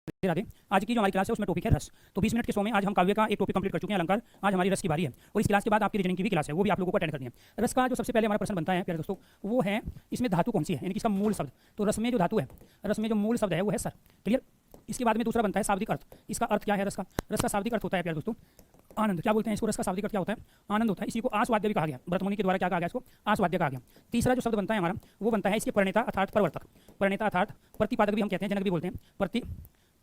राधे राधे। आज की जो हमारी क्लास है उसमें टॉपिक है रस। तो 20 मिनट के शो में आज हम काव्य का एक टॉपिक कंप्लीट कर चुके हैं, अलंकार। आज हमारी रस की बारी है और इस क्लास के बाद आपकी रीजनिंग की भी क्लास है, वो भी आप लोगों को अटेंड करनी है। रस का जो सबसे पहले हमारा प्रश्न बनता है प्यारे दोस्तों, वो है इसमें धातु कौन सी है, यानी कि इसका मूल शब्द। तो रस में जो धातु है, रस में जो मूल शब्द है वो है सर। क्लियर। इसके बाद में दूसरा बनता है शाब्दिक अर्थ। इसका अर्थ क्या है रस का? रस का शाब्दिक अर्थ होता है प्यारे दोस्तों आनंद। क्या बोलते हैं इसको? रस का शाब्दिक अर्थ क्या होता है? आनंद होता है। इसी को आस्वाद्य भी कहा गया, भरतमुनि के द्वारा क्या कहा गया इसको? आस्वाद्य कहा गया। तीसरा जो शब्द बनता है हमारा वो बनता है इसके प्रणेता अर्थात प्रवर्तक। प्रणेता अर्थात प्रतिपादक भी हम कहते हैं, जनक भी बोलते हैं।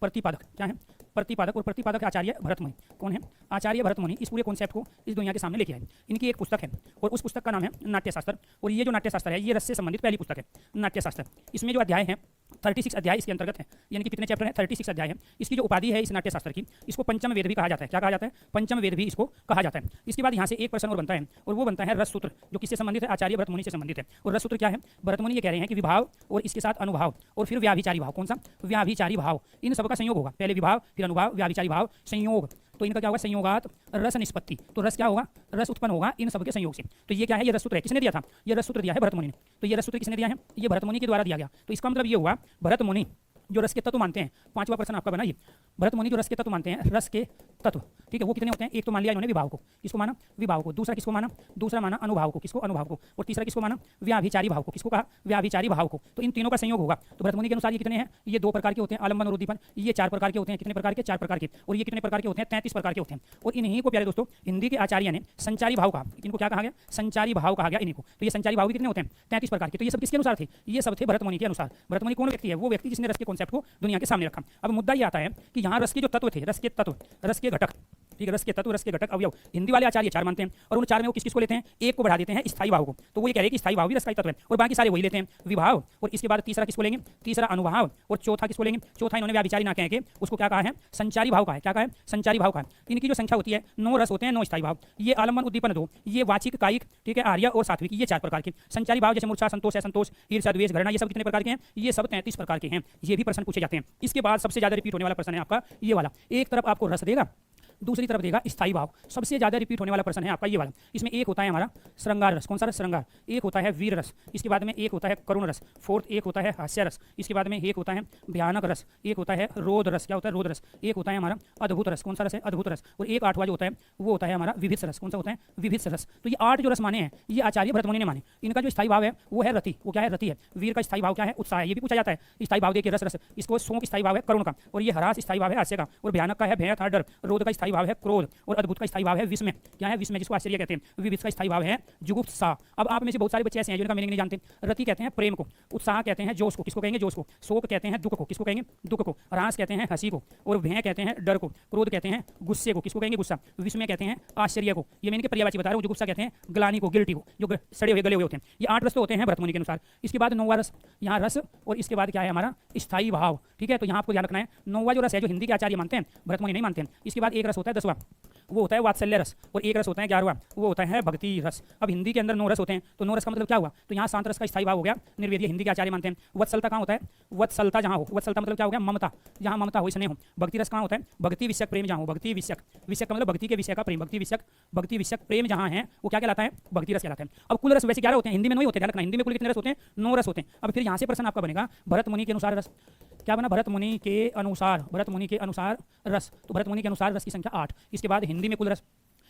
प्रतिपादक क्या है? प्रतिपादक। और प्रतिपादक आचार्य भरतमुनि। कौन है? आचार्य भरतमुनि इस पूरे कॉन्सेप्ट को इस दुनिया के सामने लेके आए। इनकी एक पुस्तक है और उस पुस्तक का नाम है नाट्यशास्त्र। और ये जो नाट्यशास्त्र है ये रस से संबंधित पहली पुस्तक है, नाट्यशास्त्र। इसमें जो अध्याय है 36 अध्याय इसके अंतर्गत है, यानी कि कितने चैप्टर हैं? 36 अध्याय है। इसकी जो उपाधि है इस नाट्यशास्त्र की, इसको पंचम वेद भी कहा जाता है। क्या कहा जाता है? पंचम वेद भी इसको कहा जाता है। इसके बाद यहाँ से एक प्रश्न और बनता है और वो बनता है रस सूत्र, जो किससे संबंधित है? आचार्य भरतमुनि से संबंधित है। और रस सूत्र क्या है? भरतमुनि ये कह रहे हैं कि विभाव और इसके साथ अनुभाव और फिर व्याभिचारी भाव। कौन सा? व्याभिचारी भाव। इन सबका संयोग होगा, पहले विभाव फिर अनुभाव व्याभिचारी भाव संयोग। तो इनका क्या होगा? संयोगात रस निष्पत्ति। तो रस क्या होगा? रस उत्पन्न होगा इन सब के संयोग से। तो ये क्या है? ये रस सूत्र है। किसने दिया था? ये रस सूत्र दिया है भरतमुनि ने। तो ये रस सूत्र किसने दिया है? ये भरतमुनि के द्वारा दिया गया। तो इसका मतलब ये हुआ भरतमुनि जो रस के तत्व मानते हैं। पांचवा प्रश्न आपका बना ये, भरतमुनि जो रस के तत्व मानते हैं, रस के तत्व, ठीक है, वो कितने होते हैं? एक तो मान लिया इन्होंने विभाव को, किसको माना? विभाव को। दूसरा किसको माना? दूसरा माना अनुभाव को, किसको? अनुभाव को। और तीसरा किसको माना? व्याभिचारी भाव को, किसको कहा? व्याभिचारी भाव को। तो इन तीनों का संयोग होगा। तो भरतमुनि के अनुसार ये कितने हैं? ये 2 प्रकार के होते हैं, आलम्बन और उद्दीपन। ये 4 प्रकार के होते हैं। कितने प्रकार के? 4 प्रकार के। और ये कितने प्रकार के होते हैं? 33 प्रकार के होते हैं। और इन्हीं को प्यारे दोस्तों हिंदी के आचार्य ने संचारी भाव कहा। इनको क्या कहा गया? संचारी भाव कहा गया इन्हीं को। तो ये संचारी भाव कितने होते हैं? 33 प्रकार के। तो ये सब किसके अनुसार थे? ये सब थे भरतमुनि के अनुसार। भरतमुनि कौन व्यक्ति है? वो व्यक्ति जिसने रस के कॉन्सेप्ट को दुनिया के सामने रखा। अब मुद्दा ये आता है कि यहाँ रस के जो तत्व थे, रस के तत्व, रस के घटक, ठीक है, रस के तत्व, रस के घटक, अवयव, हिंदी वाले आचार्य 4 मानते हैं और उन 4 में वो किस किस को लेते हैं? एक को बढ़ा देते हैं, स्थायी भाव को। तो वो ये कह रहे हैं कि स्थायी भाव भी रस का तत्व है और बाकी सारे वही लेते हैं, विभाव। और इसके बाद तीसरा किसको लेंगे? तीसरा अनुभाव। और चौथा किसको लेंगे? चौथा इन्होंने व्याभिचारी ना कह के उसको क्या कहा है? संचारी भाव का है। क्या कहा है? संचारी भाव का है। इनकी जो संख्या होती है 9 रस होते हैं, 9 स्थायी भाव। ये आलम्बन उद्दीपन 2, ये वाचिक कायिक, ठीक है, आर्य और सात्विक, ये 4 प्रकार के संचारी भाव। जैसे मूर्छा, संतोष है, संतोष, ईर्ष्या, द्वेष, घृणा, ये सब कितने प्रकार के हैं? ये सब 33 प्रकार के हैं। ये भी प्रश्न पूछे जाते हैं। इसके बाद सबसे ज्यादा रिपीट होने वाला प्रश्न है आपका ये वाला। एक तरफ आपको रस देगा, दूसरी तरफ देगा स्थायी भाव। सबसे ज्यादा रिपीट होने वाला प्रश्न है आपका ये वाला। इसमें एक होता है हमारा श्रृंगार रस। कौन सा रस? श्रृंगार। एक होता है वीर रस। इसके बाद में एक होता है करुण रस। फोर्थ एक होता है हास्य रस। इसके बाद में एक होता है भयानक रस। एक होता है रोद रस। क्या होता है? रोद रस। एक होता है हमारा अद्भुत रस। कौन सा रस है? अद्भुत रस। और एक 8वां जो होता है वो होता है हमारा विभित्स रस। कौन सा होता है? विभित्स रस। तो ये 8 जो रस माने हैं ये आचार्य भरतमुनि ने माने। इनका जो स्थायी भाव है वो है रति। वो क्या है? रति है। वीर का स्थायी भाव क्या है? उत्साह है। ये भी पूछा जाता है। स्थायी भाव देखिए रस रस, इसको शोक स्थायी भाव है करुण का। और ये हरास स्थायी भाव है हास्य का। और भयानक का है भय था डर। रोध का स्थायी भाव है क्रोध। और अद्भुत का स्थायी भाव है विस्मय। क्या है? विस्मय, जिसको आश्चर्य कहते हैं। विविध का स्थायी भाव है जुगुप्सा। अब आप में से बहुत सारे बच्चे ऐसे हैं जिनका मीनिंग नहीं जानते। रति कहते हैं प्रेम को, उत्साह कहते हैं जोश को, किसको कहेंगे? जोश को। शोक कहते हैं दुख को, किसको कहेंगे? दुख को। हरास कहते हैं हंसी को। और भय कहते हैं डर को। क्रोध कहते हैं गुस्से को, किसको कहेंगे? गुस्सा। विस्मय कहते हैं आश्चर्य को। ये मैंने के पर्यायवाची बता रहा हूँ। जुगुप्सा कहते हैं ग्लानि को, गिल्टी को, जो सड़े हुए गले हुए होते हैं। ये 8 रस तो होते हैं भरतमुनि के अनुसार। इसके बाद 9वां रस, यहाँ रस, और इसके बाद क्या है हमारा? स्थायी भाव। ठीक है, तो यहाँ आपको ध्यान रखना है 9वां जो रस है जो हिंदी के आचार्य मानते हैं, भरतमुनि नहीं मानते हैं। इसके बाद एक रस होता है 10वां, वो होता है वात्सल्य रस। और एक रस होता है 11वां, वो होता है भक्ति रस। अब हिंदी के अंदर 9 रस होते हैं, तो 9 रस का मतलब क्या हुआ? तो यहाँ शांत रस का स्थायी भाव हो गया निर्वेद, हिंदी के आचार्य मानते हैं। वत्सलता कहाँ होता है? वत्सलता जहाँ हो, वत्सलता मतलब क्या हो गया? ममता, जहाँ ममता हो, स्नेह हो। भक्ति रस कहाँ होता है? भक्ति विषयक प्रेम जहाँ हो, भक्ति विषयक, विषयक का मतलब भक्ति के विषय का प्रेम, भक्ति विषयक प्रेम जहाँ है वो क्या कहलाता है? भक्ति रस कहलाता है। अब कुल रस वैसे 11 होते हैं, हिंदी में 9 होते हैं, ध्यान रखना। हिंदी में कुल कितने रस होते हैं? 9 रस होते हैं। अब फिर यहाँ से प्रश्न आपका बनेगा भरतमुनि के अनुसार रस क्या बना? भरतमुनि के अनुसार, भरतमुनि के अनुसार रस। तो भरतमुनि के अनुसार रस की संख्या 8। इसके बाद हिंदी में कुल रस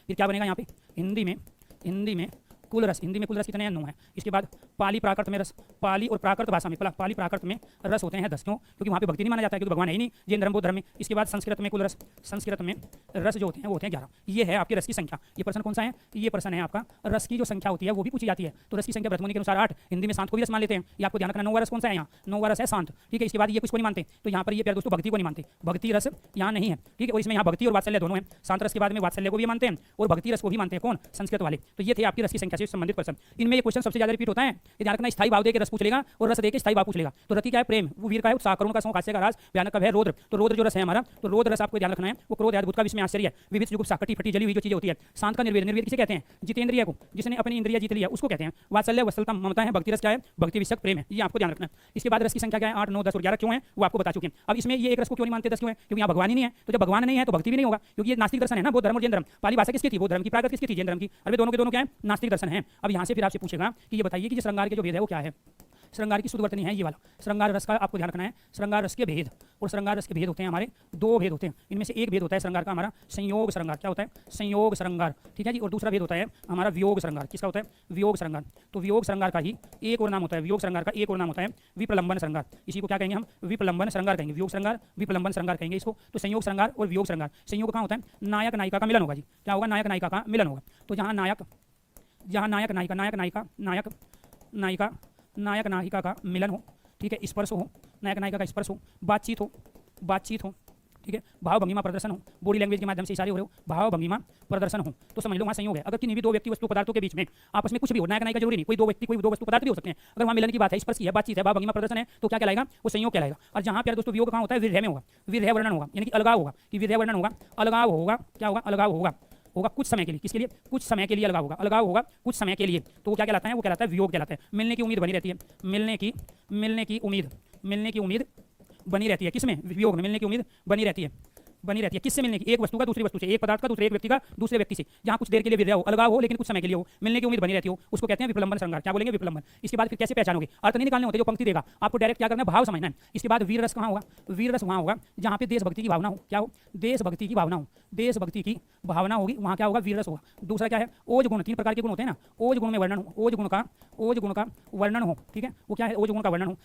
फिर क्या बनेगा यहाँ पे? हिंदी में कुल रस, हिंदी में कुल रस कितने हैं? 9 है। इसके बाद पाली प्राकृत में रस, पाली और प्राकृत भाषा में, पाली प्राकृत में रस होते हैं 10। क्यों? क्योंकि वहाँ पे भक्ति नहीं माना जाता है, क्योंकि भगवान है ही नहीं, जैन धर्म बौद्ध धर्म में। इसके बाद संस्कृत में कुल रस, संस्कृत में रस जो होते हैं वो होते हैं 11। ये है आपकी रस की संख्या। ये प्रश्न कौन सा है? ये प्रश्न है आपका रस की जो संख्या होती है वो भी पूछी जाती है। तो रस की संख्या भरतमुनि के अनुसार 8। हिंदी में शांत को भी रस मान लेते हैं, ये आपको ध्यान रखना। 9वां रस कौन सा है? यहाँ 9वां रस है शांत। ठीक है, इसके बाद ये कुछ को नहीं मानते, तो यहाँ पर ये प्यारे दोस्तों भक्ति को नहीं मानते, भक्ति रस यहाँ नहीं है। ठीक है, और इसमें यहाँ भक्ति और वात्सल्य दोनों है। शांत रस के बाद में वात्सल्य को भी मानते हैं और भक्ति रस को भी मानते हैं। कौन? संस्कृत वाले। तो ये थे आपकी रस की संख्या से संबंधित प्रश्न। इनमें ये क्वेश्चन सबसे ज्यादा रिपीट होता है। ये ध्यान रखना, स्थायी भाव देके रस पूछ लेगा और रस देके स्थायी भाव पूछ लेगा। तो रति क्या है? प्रेम। वो वीर का है उत्साह, करुण का शोक, हास्य का राज, भयानक का है रौद्र। तो रौद्र जो रस है हमारा, तो रौद्र रस आपको ध्यान रखना है। वो क्रोध है, अद्भुत का विस्मय, आश्चर्य है, विविध जुगुप्सा, कटी फटी जली हुई जो चीजें होती है। शांत का निर्वेद, निर्वेद किसे कहते हैं? जितेंद्रिय को, जिसने अपनी इंद्रिय जीत लिया उसको कहते हैं। वात्सल्य, वत्सलता, ममता है। भक्ति रस क्या है? भक्ति विषयक प्रेम है। ये आपको ध्यान रखना है। इसके बाद रस की संख्या क्या है? 8, 9, 10 और 11 क्यों है वो आपको बता चुके हैं। अब इसमें ये एक रस को क्यों नहीं मानते? 10 क्यों है? क्योंकि यहाँ भगवान ही नहीं है। तो जब भगवान नहीं है तो भक्ति भी नहीं होगा, क्योंकि ये नास्तिक दर्शन है ना, बौद्ध धर्म और जैन धर्म। पाली भाषा किसकी थी? बौद्ध धर्म की। प्राकृत किसकी थी? जैन धर्म की। अरे दोनों के दोनों क्या है? नास्तिक दर्शन है। अब यहाँ से फिर आपसे पूछेगा कि ये बताइए कि श्रृंगार के जो वेद है वो क्या है? श्रृंगार की शुद्ध वर्तनी है ये वाला। श्रृंगार रस का आपको ध्यान रखना है, श्रृंगार रस के भेद। और श्रृंगार रस के भेद होते हैं हमारे दो भेद होते हैं। इनमें से एक भेद होता है श्रृंगार का हमारा संयोग श्रृंगार। क्या होता है? संयोग श्रृंगार, ठीक है जी। और दूसरा भेद होता है हमारा वियोग श्रृंगार। किसका होता है? वियोग श्रृंगार। तो वियोग श्रृंगार का ही एक और नाम होता है, वियोग श्रृंगार का एक और नाम होता है विप्रलंबन श्रृंगार। इसी को क्या कहेंगे हम? विप्रलंबन श्रृंगार कहेंगे। वियोग श्रृंगार, विप्रलंबन श्रृंगार कहेंगे इसको। तो संयोग श्रृंगार और वियोग श्रृंगार। संयोग कहाँ होता है? नायक नायिका का मिलन होगा जी। क्या होगा? नायक नायिका का मिलन होगा। तो जहाँ नायक नायिका नायक नायिका का मिलन हो, ठीक है, स्पर्श हो, नायक नायिका का स्पर्श हो, बातचीत हो, ठीक है, भाव भंगिमा प्रदर्शन हो, बॉडी लैंग्वेज के माध्यम से इशारे हो रहे हो, भाव भंगिमा प्रदर्शन हो, तो समझ लो वहाँ संयोग है। अगर किन्हीं भी दो व्यक्ति वस्तु पदार्थों के बीच में आपस में कुछ भी हो, नायक नायिका जरूरी नहीं, कोई दो व्यक्ति कोई दो वस्तु पदार्थ भी हो सकते हैं, अगर वहाँ मिलन की बात है, स्पर्श की है, बातचीत है, भाव भंगिमा प्रदर्शन है, तो क्या कहलाएगा? वो संयोग कहलाएगा। और जहाँ पर दोस्तों वियोग कहाँ होता है? विरह में होगा, विरह वर्णन होगा, यानी कि अलगाव होगा, कि विरह वर्णन होगा, अलगाव होगा। क्या होगा? अलगाव होगा कुछ समय के लिए। किसके लिए? कुछ समय के लिए अलगाव होगा, अलगाव होगा कुछ समय के लिए। तो वो क्या कहलाता है? वो कहलाता है वियोग कहलाता है। मिलने की उम्मीद बनी रहती है, मिलने की उम्मीद बनी रहती है। किसमें? वियोग में मिलने की उम्मीद बनी रहती है। किससे मिलने की? एक वस्तु का दूसरी वस्तु से, एक पदार्थ का दूसरे एक व्यक्ति का दूसरे व्यक्ति से, जहाँ कुछ देर के लिए विरह हो, अलगाव हो, लेकिन कुछ समय के लिए हो, मिलने की उम्मीद बनी रहती हो, उसको कहते हैं विप्रलंबन श्रृंगार। क्या बोलेंगे? विप्रलंबन। इसके बाद फिर कैसे पहचानोगे? अर्थ नहीं निकालने होते, जो पंक्ति देगा आपको डायरेक्ट क्या करना है? भाव समझना है। इसके बाद वीर रस कहाँ होगा? वीर रस वहाँ होगा जहाँ पे देशभक्ति की भावना हो। क्या हो? देशभक्ति की भावना हो, देशभक्ति की भावना होगी, वहाँ क्या होगा? वीर रस होगा। दूसरा क्या है? ओज गुण। 3 प्रकार के गुण होते हैं ना, ओज गुण में वर्णन हो, ओज गुण का वर्णन हो, ठीक है। वो क्या है? ओज गुण का वर्णन हो।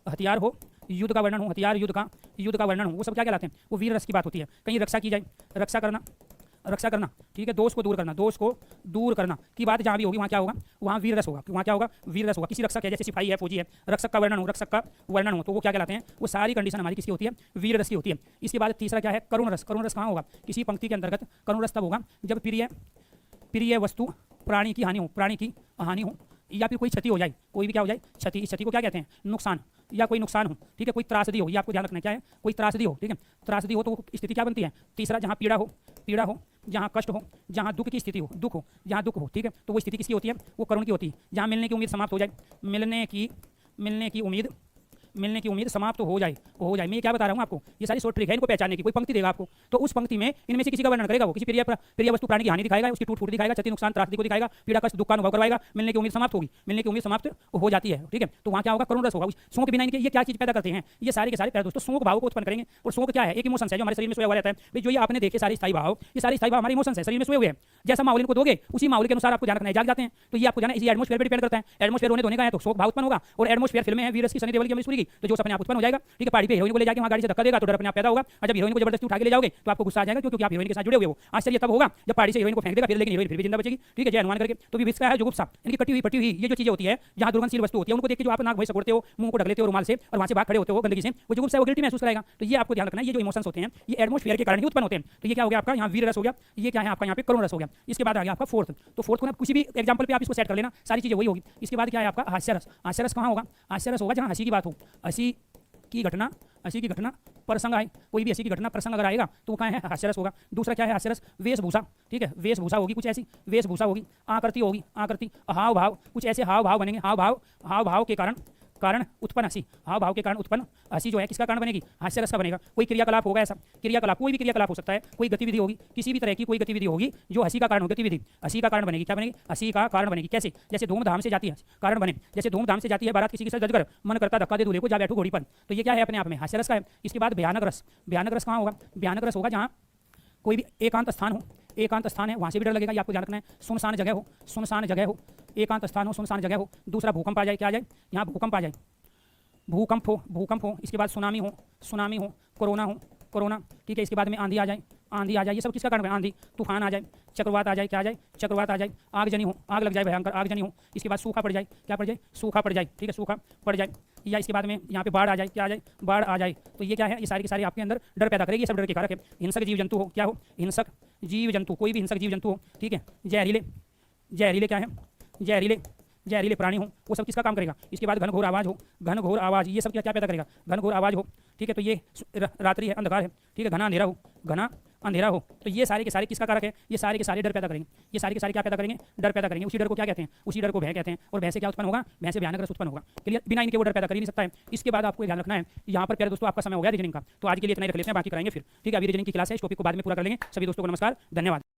हथियार हो, युद्ध का वर्णन हो, हथियार युद्ध का वर्णन हो, वो सब क्या कहलाते हैं? वो वीर रस की बात होती है। कहीं रक्षा की जाए, रक्षा करना, ठीक है, दोष को दूर करना की बात जहाँ भी होगी, वहाँ क्या होगा? वहाँ वीर रस होगा। वहाँ क्या होगा? वीर रस होगा। किसी रक्षक है, जैसे सिपाही है, फौजी है, रक्षक का वर्णन हो, तो वो क्या कहलाते हैं? वो सारी कंडीशन हमारी किसकी होती है? वीर रस की होती है। इसके बाद तीसरा क्या है? करुण रस। करुण रस कहाँ होगा? किसी पंक्ति के अंतर्गत करुण रस तब होगा जब प्रिय वस्तु प्राणी की हानि हो, या फिर कोई क्षति हो जाए, कोई भी क्या हो जाए? क्षति। इस क्षति को क्या कहते हैं? नुकसान, या कोई नुकसान हो, ठीक है, कोई त्रासदी हो, ये आपको ध्यान रखना है। क्या है? कोई त्रासदी हो, ठीक है, त्रासदी हो तो स्थिति क्या बनती है? तीसरा, जहाँ पीड़ा हो, जहाँ कष्ट हो, जहाँ दुख की स्थिति हो, जहाँ दुख हो, ठीक है, तो वो स्थिति किसकी होती है? वो करुण की होती है। जहाँ मिलने की उम्मीद समाप्त हो जाए, मिलने की उम्मीद समाप्त हो जाए। मैं ये क्या बता रहा हूँ आपको? ये सारी शॉर्ट ट्रिक है इनको पहचानने की। कोई पंक्ति देगा आपको, तो उस पंक्ति में इनमें से किसी का वर्णन करेगा, वो किसी प्रिय वस्तु प्राणी की हानि दिखाएगा, उसकी टूट फूट दिखाएगा, क्षति नुकसान त्रासदी को दिखाएगा, पीड़ा कष्ट दुख का अनुभव करवाएगा, मिलने की उम्मीद समाप्त होगी, मिलने की उम्मीद समाप्त हो जाती है, ठीक है। तो वहाँ क्या होगा? करुण रस होगा। शोक बिना इनके ये क्या चीज पैदा करते हैं? ये सारे के सारे पैदा दोस्तों शोक भाव को उत्पन्न करेंगे। और शोक क्या है? एक इमोशन है जो हमारे शरीर में सोया हुआ रहता है। भाई जो ये आपने देखे सारे स्थायी भाव, ये सारे स्थायी भाव हमारे इमोशन है, शरीर में सोए हुए हैं। जैसा माहौल इनको दोगे, उसी माहौल के अनुसार आपको ध्यान रखना है, जाग जाते हैं। तो ये आपको जाना इसी एटमॉस्फेयर पर डिपेंड करता है। एटमॉस्फेयर होने धोने का है तो शोक भाव उत्पन्न होगा। और एटमॉस्फेयर फिल्में हैं वीर रस की, सनी देओल की, अमरीश पुरी की, तो जो अपने आप उत्पन्न हो जाएगा, ठीक है। पहाड़ी पे हीरोइन को ले जाके वहाँ गाड़ी से धक्का देगा तो डर अपने आप पैदा होगा। और जब हीरोइन को जबरदस्ती उठा के ले जाओगे तो आपको गुस्सा आ जाएगा, क्योंकि आप हीरोइन के साथ जुड़े हुए हो। आश्चर्य तब होगा जब पहाड़ी से हीरोइन को फेंक देगा, फिर लेकिन हीरोइन फिर भी जिंदा बचेगी, ठीक है, जय हनुमान करके। तो विभिन्न है जुगुप्सा, इनकी कटी हुई ये जो चीजें होती है, जहाँ दुर्गंधशील वस्तु होती है, उनको देख के जो आप नाक भय सकोड़ते हो, मुंह को ढक लेते हो रुमाल से, और वहाँ से बाहर खड़े होते हो गंदगी से, वो जुगुप्सा वो गिल्टी महसूस करेगा। तो ये आपको ध्यान रखना है, ये जो इमोशंस होते हैं ये एटमॉस्फेयर के कारण ही उत्पन्न होते हैं। तो ये क्या हो गया आपका? यहाँ वीर रस हो गया। ये क्या है आपका? यहाँ पे करुण रस हो गया। इसके बाद आ गया आपका फोर्थ। तो फोर्थ को ना किसी भी एग्जाम्पल पे आप इसको सेट कर लेना, सारी चीजें वही होगी। इसके बाद क्या है आपका? हास्य रस। हास्य रस कहाँ होगा? हास्य रस होगा जहाँ हंसी की बात हो, हंसी की घटना प्रसंग आए, कोई भी ऐसी की घटना प्रसंग अगर आएगा तो वो क्या है? हास्य रस होगा। दूसरा क्या है हास्य रस? वेशभूषा, ठीक है, वेशभूषा होगी, कुछ ऐसी वेशभूषा होगी, आकृति होगी, हाव भाव, कुछ ऐसे हाव भाव बनेंगे, हाव भाव के कारण उत्पन्न हंसी, हाव भाव के कारण उत्पन्न हंसी जो है किसका कारण बनेगी? हास्य रस का बनेगा। कोई क्रियाकलाप होगा, ऐसा क्रियाकलाप, कोई भी क्रियाकलाप हो सकता है, कोई गतिविधि होगी, किसी भी तरह की कोई गतिविधि होगी जो हंसी का कारण होगी, गतिविधि हंसी का कारण बनेगी। क्या बनेगी? हंसी का कारण बनेगी। कैसे? जैसे धूमधाम से जाती है, कारण बने, जैसे धूमधाम से जाती है बारात किसी के साथ जजकर, मन करता धक्का दे दूल्हे को, जा बैठो घोड़ी पर। तो ये क्या है? अपने आप में हास्य रस का है। इसके बाद भयानक रस। भयानक रस कहाँ होगा? भयानक रस होगा जहाँ कोई भी एकांत स्थान है, वहाँ से भी डर लगेगा, ये आपको ध्यान रखना है। सुनसान जगह हो, एकांत स्थान हो, सुनसान जगह हो। दूसरा भूकंप आ जाए, क्या आ जाए? यहाँ भूकंप आ जाए, भूकंप हो। इसके बाद सुनामी हो, कोरोना, ठीक है। इसके बाद में आंधी आ जाए, ये सब किसका कारण है? आंधी, तूफान आ जाए, चक्रवात आ जाए, क्या आ जाए? चक्रवात आ जाए, आगजनी हो, आग लग जाए, भयंकर आगजनी हो। इसके बाद सूखा पड़ जाए, क्या पड़ जाए? सूखा पड़ जाए, ठीक है, सूखा पड़ जाए। या इसके बाद में यहाँ पे बाढ़ आ जाए, क्या आ जाए? बाढ़ आ जाए। तो ये क्या है? ये सारी की सारी आपके अंदर डर पैदा करेगी, ये सब डर के कारक है। हिंसक जीव जंतु हो, क्या हो? हिंसक जीव जंतु, कोई भी हिंसक जीव जंतु हो, ठीक है। जहरीले क्या है? जहरीले प्राणी हो, वो सब किसका काम करेगा? इसके बाद घनघोर आवाज़, ये सब क्या पैदा करेगा? घनघोर आवाज़ हो, ठीक है। तो ये रात्रि है, अंधकार है, ठीक है, घना अंधेरा हो। तो ये सारे के सारे किसका कारक है? ये सारे के सारे डर पैदा करेंगे। ये सारे के सारे क्या पैदा करेंगे? डर पैदा करेंगे। उसी डर को क्या कहते हैं? उसी डर को भय कहते हैं। और भय से क्या उत्पन्न होगा? भय से भयानक रस उत्पन्न होगा। क्लियर? बिना इनके वो डर पैदा कर ही नहीं सकता है। इसके बाद आपको ध्यान रखना है, यहाँ पर प्यारे दोस्तों आपका समय हो गया रीजनिंग का, तो आज के लिए इतना ही रख लेते हैं, बाकी कराएंगे फिर, ठीक है। अभी रीजनिंग की क्लास है, इस टॉपिक को बाद में पूरा कर लेंगे। सभी दोस्तों को नमस्कार, धन्यवाद।